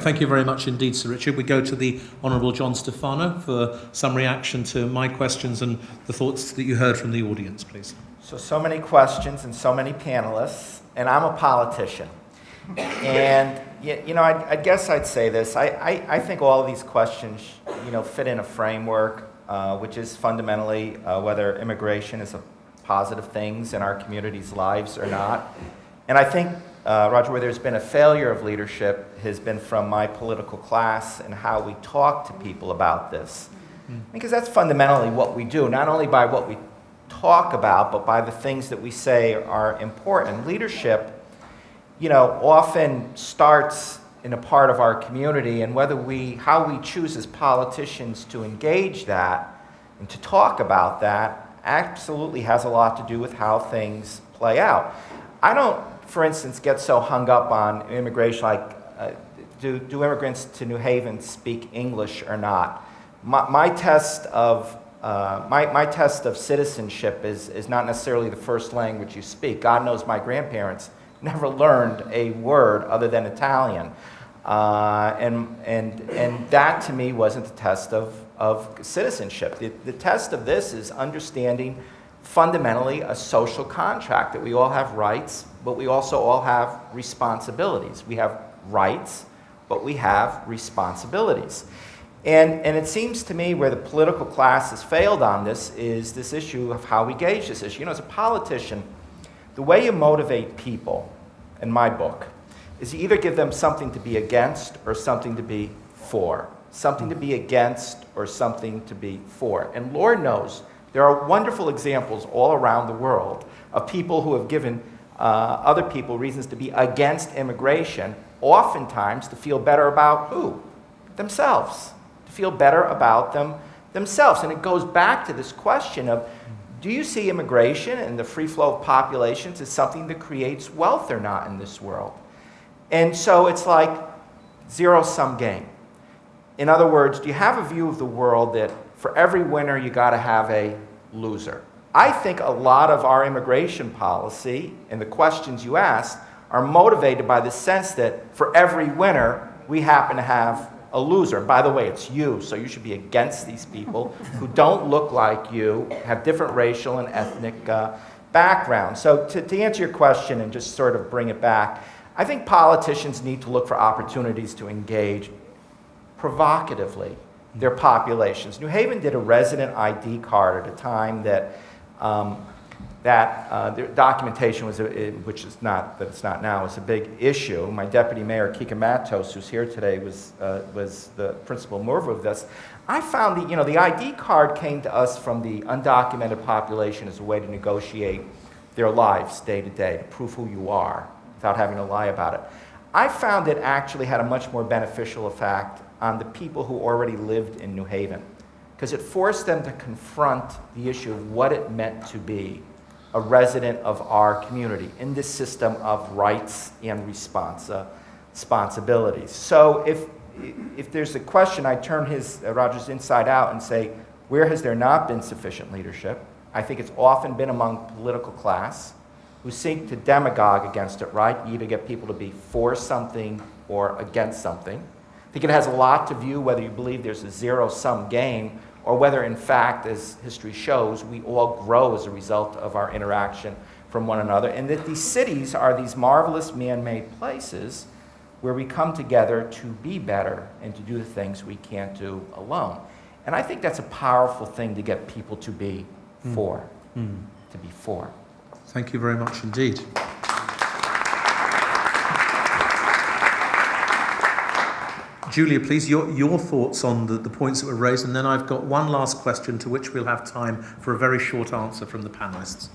Thank you very much indeed, Sir Richard. We go to the Honourable John Stefano for some reaction to my questions and the thoughts that you heard from the audience, please. So many questions and so many panelists, and I'm a politician. And, I guess I'd say this. I think all of these questions, fit in a framework, which is fundamentally whether immigration is a positive thing in our communities' lives or not. And I think, Roger, where there's been a failure of leadership has been from my political class and how we talk to people about this. Because that's fundamentally what we do, not only by what we talk about, but by the things that we say are important. Leadership, often starts in a part of our community, and how we choose as politicians to engage that and to talk about that absolutely has a lot to do with how things play out. I don't, for instance, get so hung up on immigration, like do immigrants to New Haven speak English or not? My test of citizenship is not necessarily the first language you speak. God knows my grandparents never learned a word other than Italian, and that to me wasn't the test of citizenship. The test of this is understanding fundamentally a social contract that we all have rights, but we also all have responsibilities. We have rights, but we have responsibilities. And it seems to me where the political class has failed on this is this issue of how we gauge this issue. As a politician, the way you motivate people, in my book, is you either give them something to be against or something to be for. Something to be against or something to be for. And Lord knows, there are wonderful examples all around the world of people who have given other people reasons to be against immigration, oftentimes to feel better about who? Themselves. To feel better about themselves. And it goes back to this question of, do you see immigration and the free flow of populations as something that creates wealth or not in this world? And so it's like zero-sum game. In other words, do you have a view of the world that for every winner you got to have a loser? I think a lot of our immigration policy and the questions you asked are motivated by the sense that for every winner we happen to have a loser. By the way, it's you, so you should be against these people who don't look like you, have different racial and ethnic backgrounds. So to answer your question and just sort of bring it back, I think politicians need to look for opportunities to engage provocatively their populations. New Haven did a resident ID card at a time that the documentation was, which is not, that it's not now, is a big issue. My deputy mayor, Kika Matos, who's here today, was the principal mover of this. I found the ID card came to us from the undocumented population as a way to negotiate their lives day to day, to prove who you are without having to lie about it. I found it actually had a much more beneficial effect on the people who already lived in New Haven, because it forced them to confront the issue of what it meant to be a resident of our community in this system of rights and responsibilities. So if there's a question, I turn Roger's inside out and say, where has there not been sufficient leadership? I think it's often been among political class who seek to demagogue against it, right? You either get people to be for something or against something. I think it has a lot to view whether you believe there's a zero-sum game or whether, in fact, as history shows, we all grow as a result of our interaction from one another, and that these cities are these marvelous man-made places where we come together to be better and to do the things we can't do alone. And I think that's a powerful thing to get people to be for, to be for. Thank you very much indeed. Julia, please, your thoughts on the points that were raised, and then I've got one last question to which we'll have time for a very short answer from the panelists.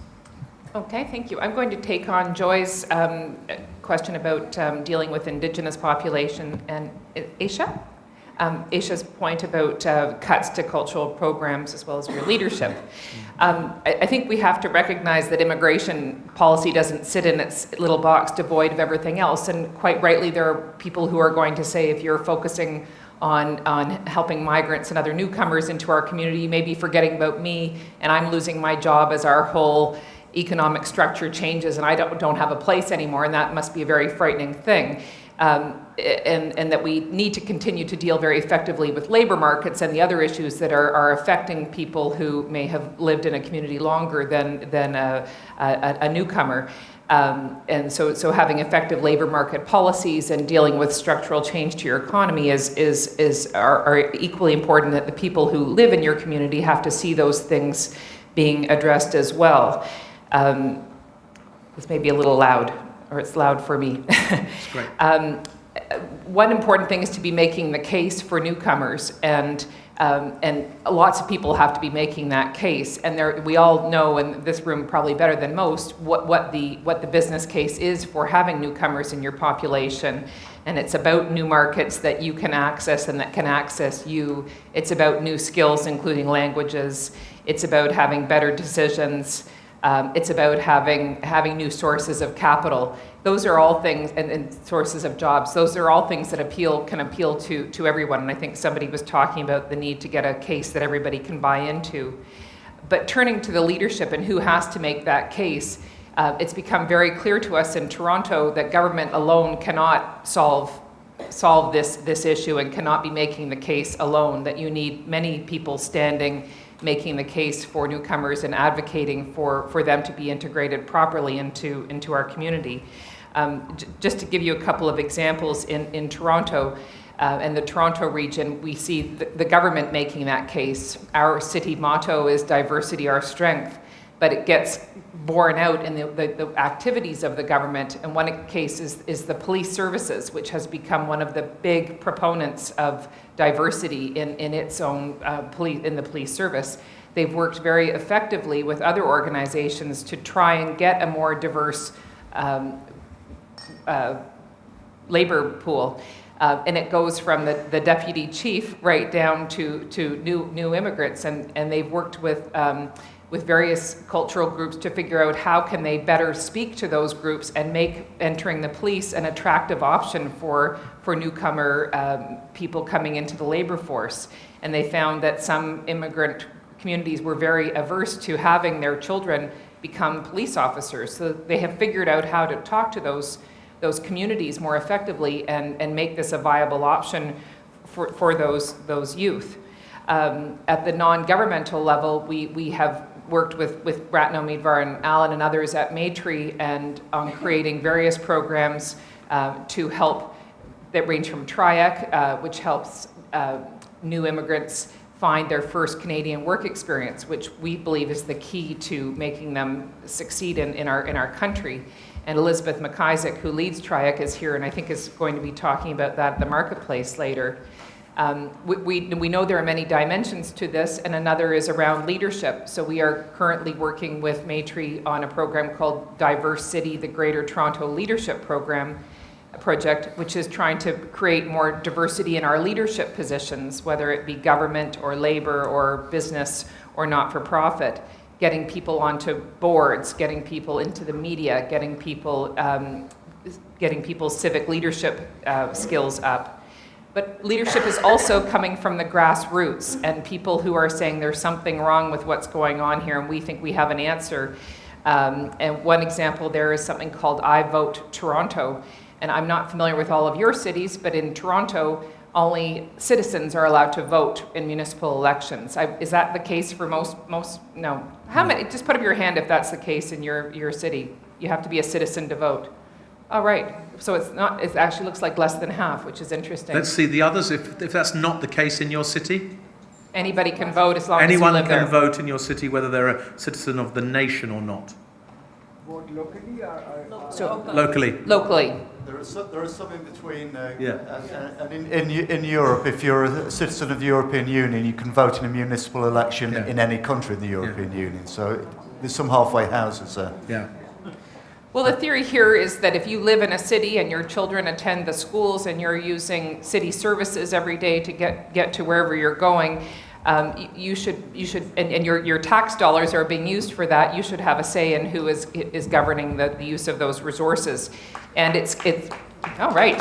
Okay, thank you. I'm going to take on Joy's question about dealing with Indigenous population and Aisha. Aisha's point about cuts to cultural programs as well as your leadership. I think we have to recognize that immigration policy doesn't sit in its little box devoid of everything else, and quite rightly there are people who are going to say if you're focusing on helping migrants and other newcomers into our community, you may be forgetting about me and I'm losing my job as our whole economic structure changes and I don't have a place anymore, and that must be a very frightening thing. and that we need to continue to deal very effectively with labor markets and the other issues that are affecting people who may have lived in a community longer than a newcomer. And so having effective labor market policies and dealing with structural change to your economy are equally important, that the people who live in your community have to see those things being addressed as well. This may be a little loud, or it's loud for me. That's great. One important thing is to be making the case for newcomers, and lots of people have to be making that case. And we all know in this room probably better than most what the business case is for having newcomers in your population. And it's about new markets that you can access and that can access you. It's about new skills, including languages. It's about having better decisions. It's about having new sources of capital. Those are all things, and sources of jobs. Those are all things that can appeal to everyone. And I think somebody was talking about the need to get a case that everybody can buy into. But turning to the leadership and who has to make that case, it's become very clear to us in Toronto that government alone cannot solve this issue and cannot be making the case alone, that you need many people standing, making the case for newcomers and advocating for them to be integrated properly into our community. Just to give you a couple of examples, in Toronto and the Toronto region, we see the government making that case. Our city motto is diversity, our strength, but it gets borne out in the activities of the government. And one case is the police services, which has become one of the big proponents of diversity in its own in the police service. They've worked very effectively with other organizations to try and get a more diverse labor pool. And it goes from the deputy chief right down to new immigrants. And they've worked with various cultural groups to figure out how can they better speak to those groups and make entering the police an attractive option for newcomer people coming into the labor force. And they found that some immigrant communities were very averse to having their children become police officers. So they have figured out how to talk to those communities more effectively and make this a viable option for those youth. At the non-governmental level, we have worked with Ratno Meadvar and Alan and others at Maytree and on creating various programs to help that range from TRIAC, which helps new immigrants find their first Canadian work experience, which we believe is the key to making them succeed in our country. And Elizabeth McIsaac, who leads TRIAC, is here and I think is going to be talking about that at the marketplace later. We know there are many dimensions to this, and another is around leadership. So we are currently working with Maytree on a program called Diverse City, the Greater Toronto Leadership Project, which is trying to create more diversity in our leadership positions, whether it be government or labor or business or not-for-profit, getting people onto boards, getting people into the media, getting people's civic leadership skills up. But leadership is also coming from the grassroots and people who are saying there's something wrong with what's going on here and we think we have an answer. And one example there is something called I Vote Toronto. And I'm not familiar with all of your cities, but in Toronto, only citizens are allowed to vote in municipal elections. Is that the case for most? No. How many? Just put up your hand if that's the case in your city. You have to be a citizen to vote. All right. So it's not. It actually looks like less than half, which is interesting. Let's see the others. If that's not the case in your city, anybody can vote as long as you anyone live there. can vote in your city, whether they're a citizen of the nation or not. Vote locally or Locally. Locally. There is some in between. Yeah. And in Europe, if you're a citizen of the European Union, you can vote in a municipal election in any country in the European Union. So there's some halfway houses there. Yeah. Well, the theory here is that if you live in a city and your children attend the schools and you're using city services every day to get to wherever you're going, you should, and your tax dollars are being used for that. You should have a say in who is governing the use of those resources, and it's all right.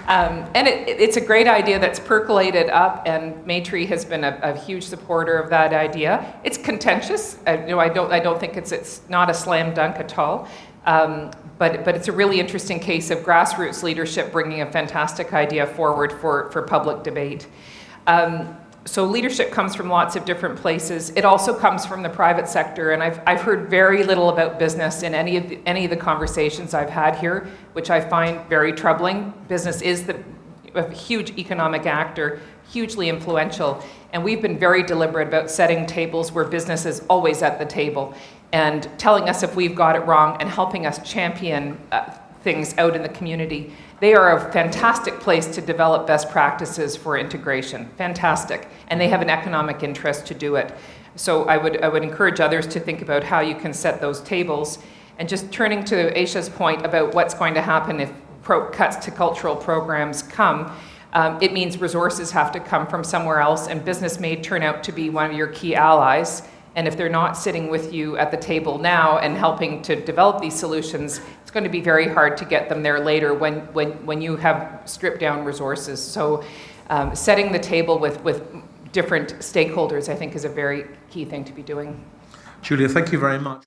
And it's a great idea that's percolated up, and Maytree has been a huge supporter of that idea. It's contentious. I don't think it's not a slam dunk at all. But it's a really interesting case of grassroots leadership bringing a fantastic idea forward for public debate. So leadership comes from lots of different places. It also comes from the private sector, and I've heard very little about business in any of the conversations I've had here, which I find very troubling. Business is a huge economic actor, hugely influential, and we've been very deliberate about setting tables where business is always at the table and telling us if we've got it wrong and helping us champion things out in the community. They are a fantastic place to develop best practices for integration. Fantastic. And they have an economic interest to do it. So I would encourage others to think about how you can set those tables. And just turning to Aisha's point about what's going to happen if cuts to cultural programs come, it means resources have to come from somewhere else, and business may turn out to be one of your key allies. And if they're not sitting with you at the table now and helping to develop these solutions, it's going to be very hard to get them there later when you have stripped down resources. So setting the table with different stakeholders, I think, is a very key thing to be doing. Julia, thank you very much.